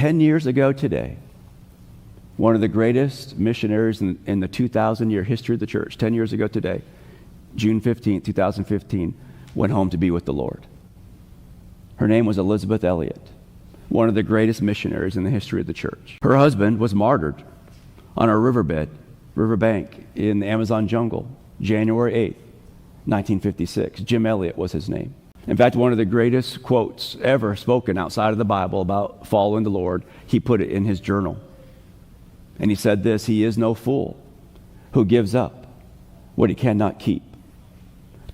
10 years ago today, one of the greatest missionaries in the 2,000-year history of the church, 10 years ago today, June 15, 2015, went home to be with the Lord. Her name was Elizabeth Elliot, one of the greatest missionaries in the history of the church. Her husband was martyred on a riverbank in the Amazon jungle, January 8th, 1956. Jim Elliot was his name. In fact, one of the greatest quotes ever spoken outside of the Bible about following the Lord, he put it in his journal. And he said this: "He is no fool who gives up what he cannot keep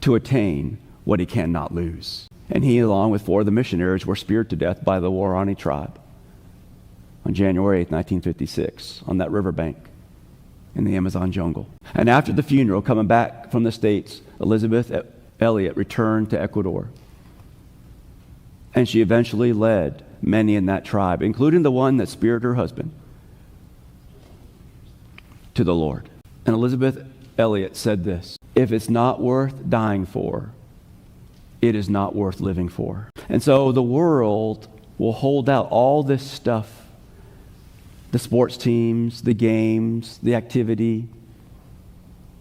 to attain what he cannot lose." And he, along with 4 of the missionaries, were speared to death by the Waorani tribe on January 8th, 1956, on that riverbank in the Amazon jungle. And after the funeral, coming back from the States, Elizabeth Elliot returned to Ecuador. And she eventually led many in that tribe, including the one that speared her husband, to the Lord. And Elizabeth Elliot said this: "If it's not worth dying for, it is not worth living for." And so the world will hold out all this stuff, the sports teams, the games, the activity,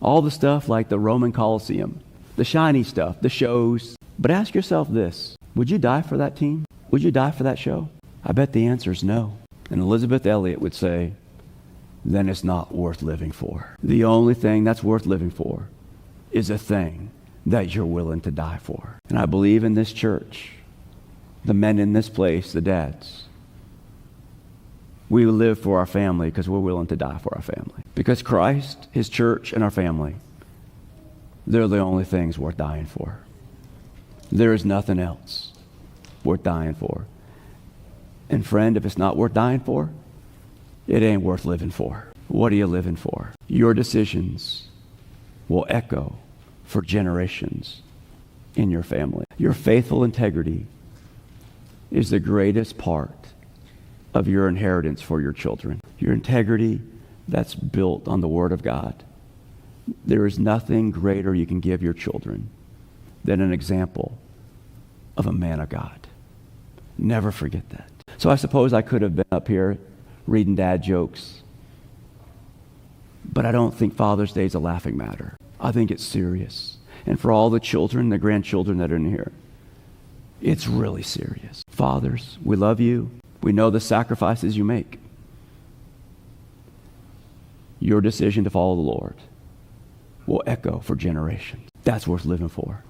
all the stuff like the Roman Colosseum, the shiny stuff, the shows. But ask yourself this: would you die for that team? Would you die for that show? I bet the answer is no. And Elizabeth Elliot would say, then it's not worth living for. The only thing that's worth living for is a thing that you're willing to die for. And I believe in this church, the men in this place, the dads, we live for our family because we're willing to die for our family. Because Christ, his church, and our family, they're the only things worth dying for. There is nothing else worth dying for. And friend, if it's not worth dying for, it ain't worth living for. What are you living for? Your decisions will echo for generations in your family. Your faithful integrity is the greatest part of your inheritance for your children. Your integrity that's built on the Word of God. There is nothing greater you can give your children than an example of a man of God. Never forget that. So I suppose I could have been up here reading dad jokes, but I don't think Father's Day is a laughing matter. I think it's serious. And for all the children, the grandchildren that are in here, it's really serious. Fathers, we love you. We know the sacrifices you make. Your decision to follow the Lord will echo for generations. That's worth living for.